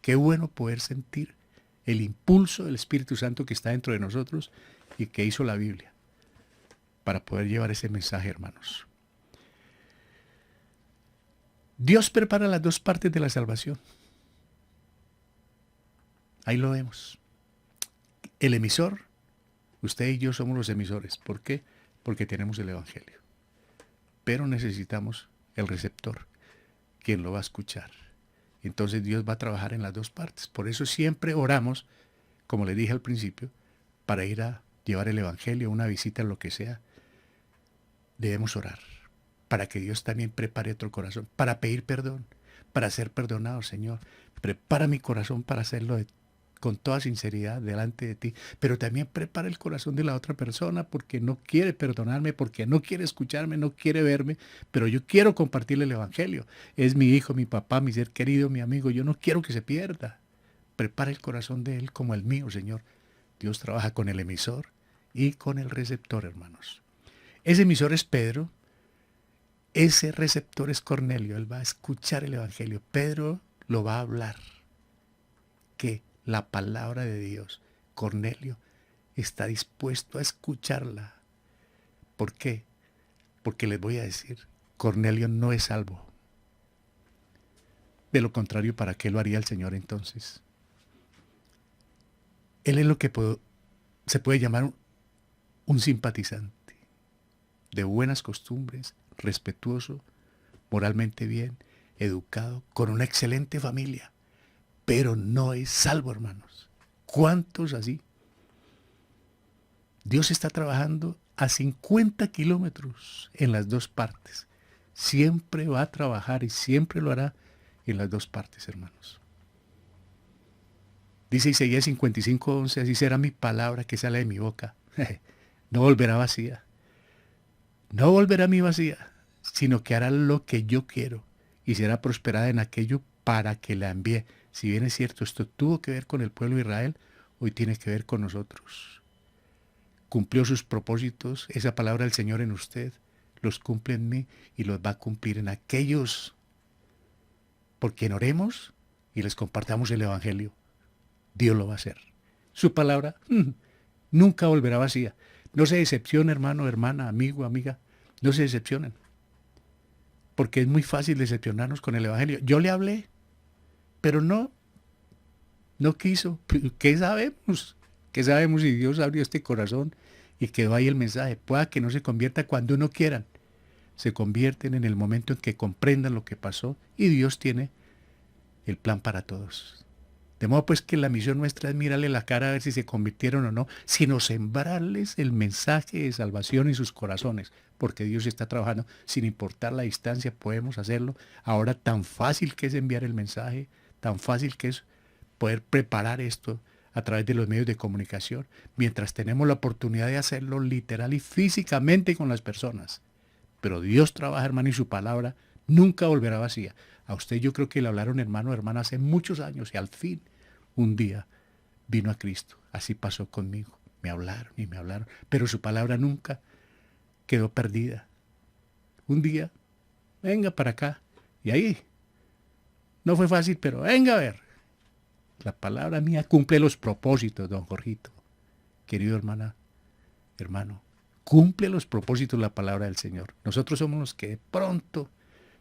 Qué bueno poder sentir el impulso del Espíritu Santo que está dentro de nosotros y que hizo la Biblia para poder llevar ese mensaje, hermanos. Dios prepara las dos partes de la salvación. Ahí lo vemos. El emisor, usted y yo somos los emisores. ¿Por qué? Porque tenemos el Evangelio. Pero necesitamos el receptor, quien lo va a escuchar. Entonces Dios va a trabajar en las dos partes. Por eso siempre oramos, como le dije al principio, para ir a llevar el Evangelio, una visita, lo que sea. Debemos orar para que Dios también prepare otro corazón, para pedir perdón, para ser perdonado, Señor. Prepara mi corazón para hacerlo con toda sinceridad delante de ti, pero también prepara el corazón de la otra persona porque no quiere perdonarme, porque no quiere escucharme, no quiere verme, pero yo quiero compartirle el Evangelio. Es mi hijo, mi papá, mi ser querido, mi amigo, yo no quiero que se pierda. Prepara el corazón de él como el mío, Señor. Dios trabaja con el emisor y con el receptor, hermanos. Ese emisor es Pedro, ese receptor es Cornelio. Él va a escuchar el Evangelio. Pedro lo va a hablar. Que la palabra de Dios, Cornelio está dispuesto a escucharla. ¿Por qué? Porque les voy a decir, Cornelio no es salvo. De lo contrario, ¿para qué lo haría el Señor entonces? Él es lo que se puede llamar un simpatizante, de buenas costumbres, respetuoso, moralmente bien, educado, con una excelente familia, pero no es salvo, hermanos. ¿Cuántos así? Dios está trabajando a 50 kilómetros en las dos partes. Siempre va a trabajar y siempre lo hará en las dos partes, hermanos. Dice Isaías 55:11, así será mi palabra que sale de mi boca. No volverá vacía. No volverá a mí vacía, sino que hará lo que yo quiero y será prosperada en aquello para que la envíe. Si bien es cierto, esto tuvo que ver con el pueblo de Israel, hoy tiene que ver con nosotros. Cumplió sus propósitos, esa palabra del Señor en usted, los cumple en mí y los va a cumplir en aquellos por quien oremos y les compartamos el Evangelio. Dios lo va a hacer. Su palabra nunca volverá vacía. No se decepcione, hermano, hermana, amigo, amiga. No se decepcionen. Porque es muy fácil decepcionarnos con el Evangelio. Yo le hablé, pero no quiso. ¿Qué sabemos? ¿Qué sabemos si Dios abrió este corazón y quedó ahí el mensaje? Pueda que no se convierta cuando no quieran. Se convierten en el momento en que comprendan lo que pasó y Dios tiene el plan para todos. De modo pues que la misión nuestra es mirarle la cara a ver si se convirtieron o no, sino sembrarles el mensaje de salvación en sus corazones, porque Dios está trabajando sin importar la distancia, podemos hacerlo. Ahora tan fácil que es enviar el mensaje, tan fácil que es poder preparar esto a través de los medios de comunicación, mientras tenemos la oportunidad de hacerlo literal y físicamente con las personas. Pero Dios trabaja, hermano, y su palabra nunca volverá vacía. A usted yo creo que le hablaron, hermano o hermana, hace muchos años y al fin, un día, vino a Cristo. Así pasó conmigo. Me hablaron y me hablaron, pero su palabra nunca quedó perdida. Un día, venga para acá. Y ahí, no fue fácil, pero venga a ver. La palabra mía cumple los propósitos, don Jorgito. Querido hermana, hermano, cumple los propósitos la palabra del Señor. Nosotros somos los que de pronto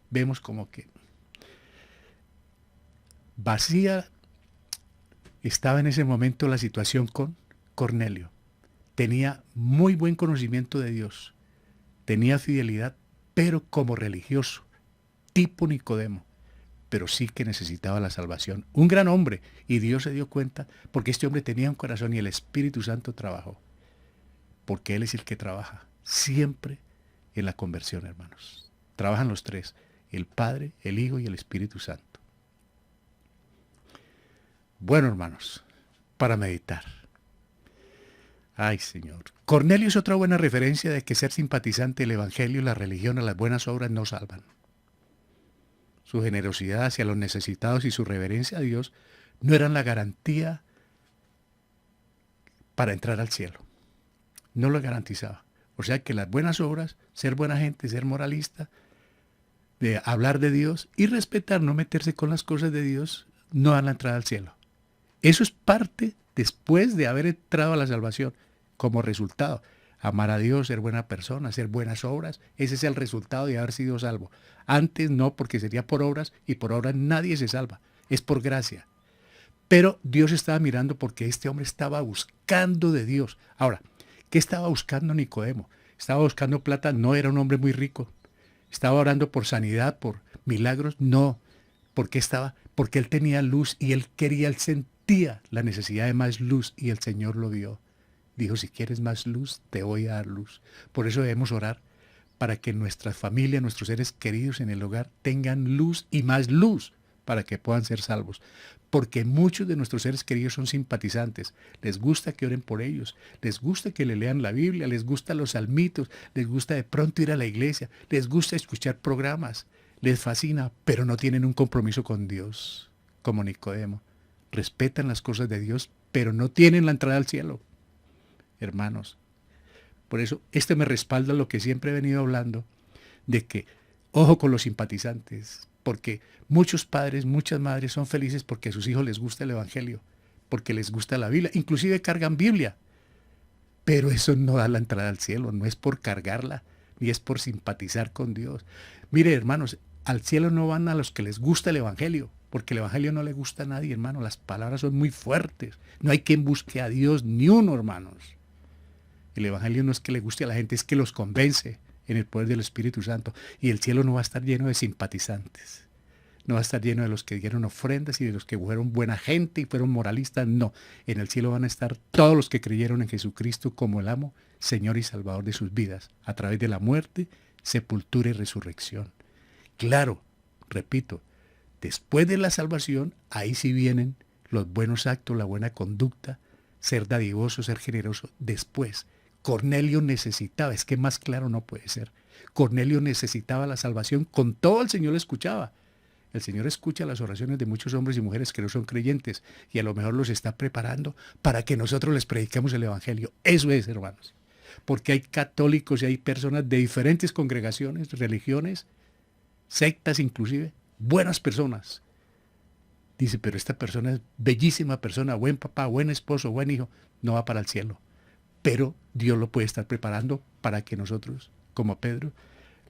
vemos como que vacía estaba en ese momento la situación con Cornelio. Tenía muy buen conocimiento de Dios, tenía fidelidad, pero como religioso, tipo Nicodemo, pero sí que necesitaba la salvación. Un gran hombre, y Dios se dio cuenta porque este hombre tenía un corazón y el Espíritu Santo trabajó, porque Él es el que trabaja siempre en la conversión, hermanos. Trabajan los tres, el Padre, el Hijo y el Espíritu Santo. Bueno, hermanos, para meditar. Ay, Señor. Cornelio es otra buena referencia de que ser simpatizante del Evangelio y la religión a las buenas obras no salvan. Su generosidad hacia los necesitados y su reverencia a Dios no eran la garantía para entrar al cielo. No lo garantizaba. O sea que las buenas obras, ser buena gente, ser moralista, de hablar de Dios y respetar, no meterse con las cosas de Dios, no dan la entrada al cielo. Eso es parte después de haber entrado a la salvación. Como resultado, amar a Dios, ser buena persona, hacer buenas obras, ese es el resultado de haber sido salvo. Antes no, porque sería por obras, y por obras nadie se salva, es por gracia. Pero Dios estaba mirando porque este hombre estaba buscando de Dios. Ahora, ¿qué estaba buscando Nicodemo? Estaba buscando plata, no era un hombre muy rico. Estaba orando por sanidad, por milagros, no. Porque él tenía luz y él quería, él sentía la necesidad de más luz y el Señor lo vio. Dijo, si quieres más luz, te voy a dar luz. Por eso debemos orar para que nuestra familia, nuestros seres queridos en el hogar tengan luz y más luz para que puedan ser salvos. Porque muchos de nuestros seres queridos son simpatizantes. Les gusta que oren por ellos, les gusta que le lean la Biblia, les gustan los salmitos, les gusta de pronto ir a la iglesia, les gusta escuchar programas, les fascina, pero no tienen un compromiso con Dios, como Nicodemo. Respetan las cosas de Dios, pero no tienen la entrada al cielo. Hermanos, por eso me respalda lo que siempre he venido hablando, de que ojo con los simpatizantes, porque muchos padres, muchas madres son felices porque a sus hijos les gusta el Evangelio, porque les gusta la Biblia, inclusive cargan Biblia, pero eso no da la entrada al cielo, no es por cargarla, ni es por simpatizar con Dios. Mire, hermanos, al cielo no van a los que les gusta el Evangelio, porque el Evangelio no le gusta a nadie, hermano, las palabras son muy fuertes, no hay quien busque a Dios, ni uno, hermanos. El Evangelio no es que le guste a la gente, es que los convence en el poder del Espíritu Santo. Y el cielo no va a estar lleno de simpatizantes. No va a estar lleno de los que dieron ofrendas y de los que fueron buena gente y fueron moralistas. No, en el cielo van a estar todos los que creyeron en Jesucristo como el amo, Señor y Salvador de sus vidas, a través de la muerte, sepultura y resurrección. Claro, repito, después de la salvación, ahí sí vienen los buenos actos, la buena conducta, ser dadivoso, ser generoso. Después, Cornelio necesitaba, es que más claro no puede ser, Cornelio necesitaba la salvación, con todo el Señor lo escuchaba. El Señor escucha las oraciones de muchos hombres y mujeres que no son creyentes y a lo mejor los está preparando para que nosotros les prediquemos el Evangelio. Eso es, hermanos. Porque hay católicos y hay personas de diferentes congregaciones, religiones, sectas inclusive, buenas personas. Dice, pero esta persona es bellísima persona, buen papá, buen esposo, buen hijo, no va para el cielo. Pero Dios lo puede estar preparando para que nosotros, como Pedro,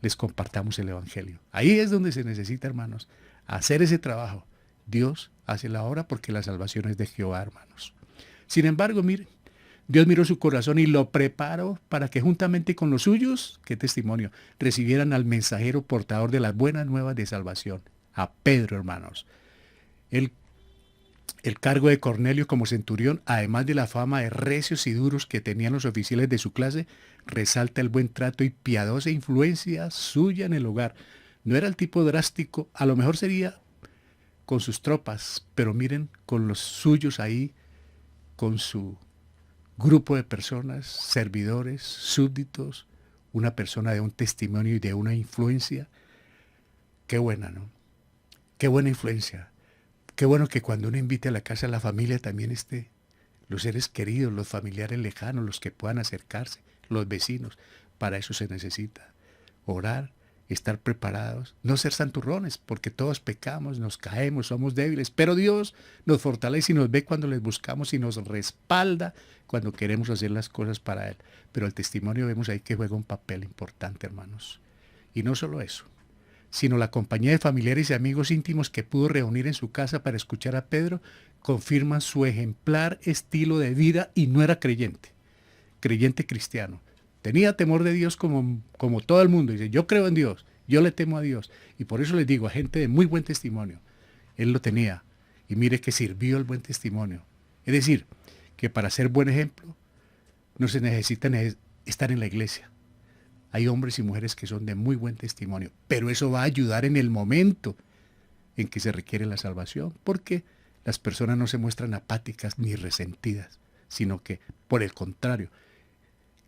les compartamos el Evangelio. Ahí es donde se necesita, hermanos, hacer ese trabajo. Dios hace la obra porque la salvación es de Jehová, hermanos. Sin embargo, miren, Dios miró su corazón y lo preparó para que juntamente con los suyos, qué testimonio, recibieran al mensajero portador de las buenas nuevas de salvación, a Pedro, hermanos. El cargo de Cornelio como centurión, además de la fama de recios y duros que tenían los oficiales de su clase, resalta el buen trato y piadosa influencia suya en el hogar. No era el tipo drástico, a lo mejor sería con sus tropas, pero miren, con los suyos ahí, con su grupo de personas, servidores, súbditos, una persona de un testimonio y de una influencia. Qué buena, ¿no? Qué buena influencia. Qué bueno que cuando uno invite a la casa a la familia también esté los seres queridos, los familiares lejanos, los que puedan acercarse, los vecinos. Para eso se necesita orar, estar preparados, no ser santurrones, porque todos pecamos, nos caemos, somos débiles, pero Dios nos fortalece y nos ve cuando les buscamos y nos respalda cuando queremos hacer las cosas para Él. Pero el testimonio vemos ahí que juega un papel importante, hermanos. Y no solo eso, sino la compañía de familiares y amigos íntimos que pudo reunir en su casa para escuchar a Pedro, confirman su ejemplar estilo de vida y no era creyente cristiano. Tenía temor de Dios como todo el mundo. Dice, yo creo en Dios, yo le temo a Dios. Y por eso les digo a gente de muy buen testimonio, él lo tenía. Y mire que sirvió el buen testimonio. Es decir, que para ser buen ejemplo no se necesita estar en la iglesia. Hay hombres y mujeres que son de muy buen testimonio, pero eso va a ayudar en el momento en que se requiere la salvación, porque las personas no se muestran apáticas ni resentidas, sino que, por el contrario,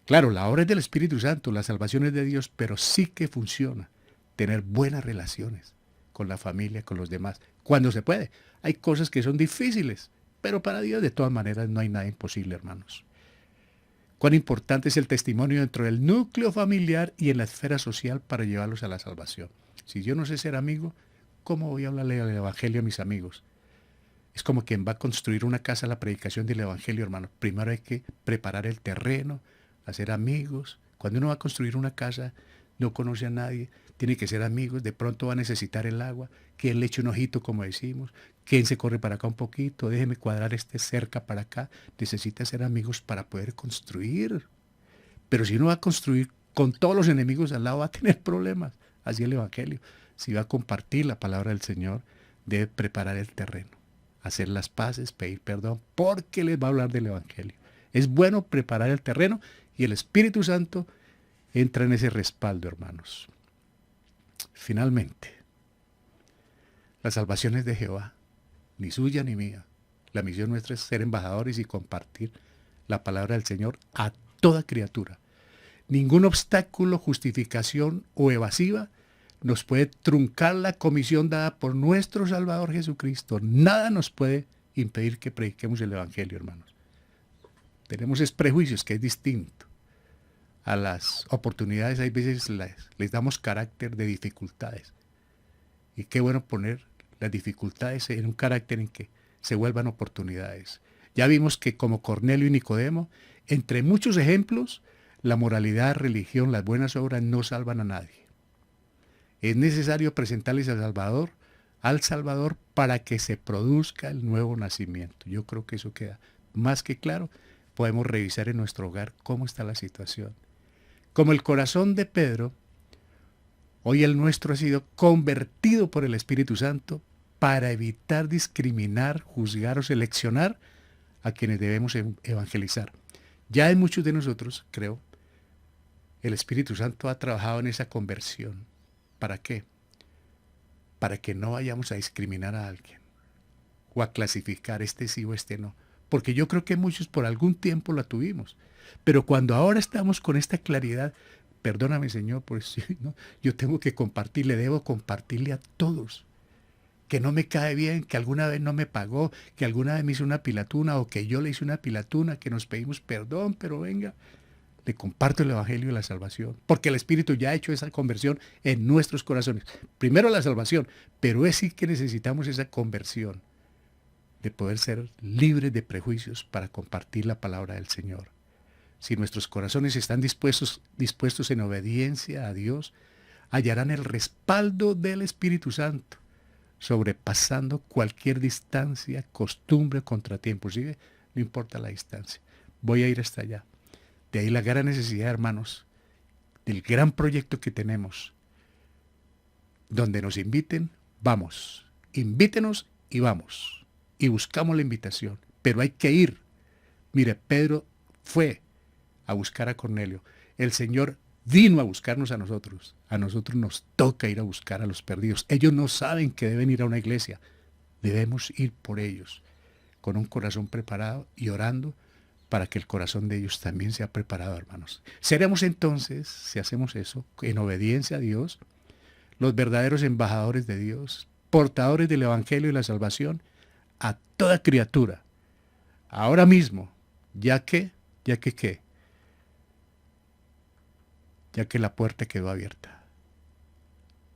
claro, la obra es del Espíritu Santo, la salvación es de Dios, pero sí que funciona tener buenas relaciones con la familia, con los demás, cuando se puede. Hay cosas que son difíciles, pero para Dios de todas maneras no hay nada imposible, hermanos. Cuán importante es el testimonio dentro del núcleo familiar y en la esfera social para llevarlos a la salvación. Si yo no sé ser amigo, ¿cómo voy a hablarle del Evangelio a mis amigos? Es como quien va a construir una casa, la predicación del Evangelio, hermano. Primero hay que preparar el terreno, hacer amigos. Cuando uno va a construir una casa, no conoce a nadie, tiene que ser amigos, de pronto va a necesitar el agua, quien le eche un ojito, como decimos, quien se corre para acá un poquito, déjeme cuadrar este cerca para acá. Necesita ser amigos para poder construir. Pero si uno va a construir con todos los enemigos al lado, va a tener problemas. Así el Evangelio. Si va a compartir la palabra del Señor, debe preparar el terreno, hacer las paces, pedir perdón, porque les va a hablar del Evangelio. Es bueno preparar el terreno y el Espíritu Santo entra en ese respaldo, hermanos. Finalmente, la salvación es de Jehová, ni suya ni mía. La misión nuestra es ser embajadores y compartir la palabra del Señor a toda criatura. Ningún obstáculo, justificación o evasiva nos puede truncar la comisión dada por nuestro Salvador Jesucristo. Nada nos puede impedir que prediquemos el Evangelio, hermanos. Tenemos prejuicios, que es distinto. A las oportunidades hay veces les damos carácter de dificultades. Y qué bueno poner las dificultades en un carácter en que se vuelvan oportunidades. Ya vimos que como Cornelio y Nicodemo, entre muchos ejemplos, la moralidad, religión, las buenas obras no salvan a nadie. Es necesario presentarles al Salvador para que se produzca el nuevo nacimiento. Yo creo que eso queda más que claro. Podemos revisar en nuestro hogar cómo está la situación. Como el corazón de Pedro, hoy el nuestro ha sido convertido por el Espíritu Santo para evitar discriminar, juzgar o seleccionar a quienes debemos evangelizar. Ya en muchos de nosotros, creo, el Espíritu Santo ha trabajado en esa conversión. ¿Para qué? Para que no vayamos a discriminar a alguien o a clasificar este sí o este no. Porque yo creo que muchos por algún tiempo la tuvimos. Pero cuando ahora estamos con esta claridad, perdóname Señor, por eso, ¿no? Yo tengo que compartirle, debo compartirle a todos. Que no me cae bien, que alguna vez no me pagó, que alguna vez me hizo una pilatuna o que yo le hice una pilatuna, que nos pedimos perdón, pero venga, le comparto el Evangelio y la salvación, porque el Espíritu ya ha hecho esa conversión en nuestros corazones. Primero la salvación, pero es sí que necesitamos esa conversión de poder ser libres de prejuicios para compartir la palabra del Señor. Si nuestros corazones están dispuestos en obediencia a Dios, hallarán el respaldo del Espíritu Santo, sobrepasando cualquier distancia, costumbre, contratiempo. ¿Sí? No importa la distancia. Voy a ir hasta allá. De ahí la gran necesidad, hermanos, del gran proyecto que tenemos. Donde nos inviten, vamos. Invítenos y vamos. Y buscamos la invitación. Pero hay que ir. Mire, Pedro fue a buscar a Cornelio. El Señor vino a buscarnos a nosotros. A nosotros nos toca ir a buscar a los perdidos. Ellos no saben que deben ir a una iglesia. Debemos ir por ellos, con un corazón preparado y orando para que el corazón de ellos también sea preparado, hermanos. Seremos entonces, si hacemos eso, en obediencia a Dios, los verdaderos embajadores de Dios, portadores del Evangelio y la salvación a toda criatura. Ahora mismo, ya que la puerta quedó abierta.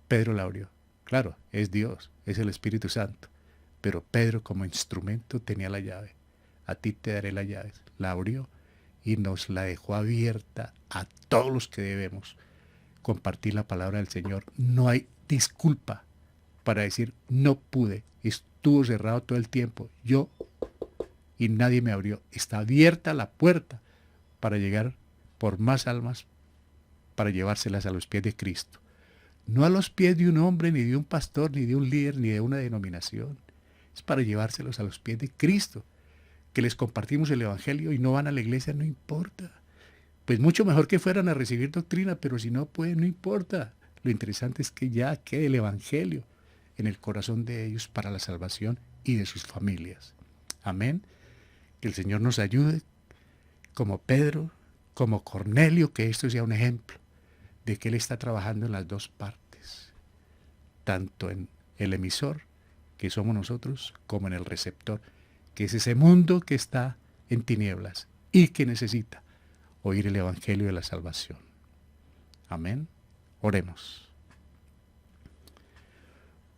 Pedro la abrió. Claro, es Dios, es el Espíritu Santo. Pero Pedro como instrumento tenía la llave. A ti te daré la llave. La abrió y nos la dejó abierta a todos los que debemos compartir la palabra del Señor. No hay disculpa para decir no pude. Estuvo cerrado todo el tiempo. Yo y nadie me abrió. Está abierta la puerta para llegar por más almas, para llevárselas a los pies de Cristo. No a los pies de un hombre, ni de un pastor, ni de un líder, ni de una denominación. Es para llevárselos a los pies de Cristo. Que les compartimos el Evangelio y no van a la iglesia, no importa. Pues mucho mejor que fueran a recibir doctrina, pero si no pueden, no importa. Lo interesante es que ya quede el Evangelio en el corazón de ellos para la salvación y de sus familias. Amén. Que el Señor nos ayude, como Pedro, como Cornelio, que esto sea un ejemplo de que Él está trabajando en las dos partes, tanto en el emisor, que somos nosotros, como en el receptor, que es ese mundo que está en tinieblas y que necesita oír el Evangelio de la salvación. Amén. Oremos.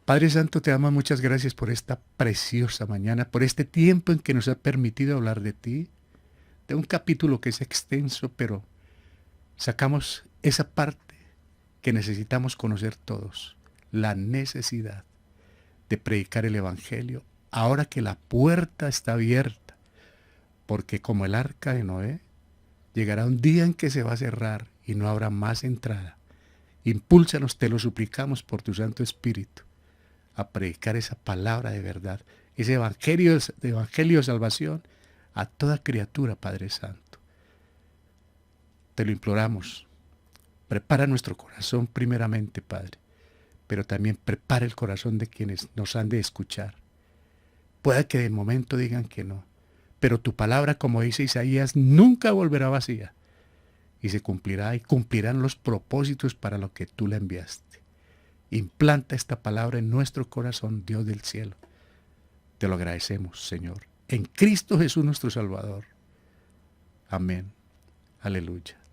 Padre Santo, te damos muchas gracias por esta preciosa mañana, por este tiempo en que nos ha permitido hablar de ti, de un capítulo que es extenso, pero sacamos esa parte que necesitamos conocer todos, la necesidad de predicar el Evangelio, ahora que la puerta está abierta, porque como el arca de Noé, llegará un día en que se va a cerrar y no habrá más entrada. Impúlsanos, te lo suplicamos por tu Santo Espíritu, a predicar esa palabra de verdad, ese evangelio de salvación a toda criatura, Padre Santo. Te lo imploramos. Prepara nuestro corazón primeramente, Padre, pero también prepara el corazón de quienes nos han de escuchar. Pueda que de momento digan que no, pero tu palabra, como dice Isaías, nunca volverá vacía y se cumplirá y cumplirán los propósitos para lo que tú le enviaste. Implanta esta palabra en nuestro corazón, Dios del cielo. Te lo agradecemos, Señor. En Cristo Jesús nuestro Salvador. Amén. Aleluya.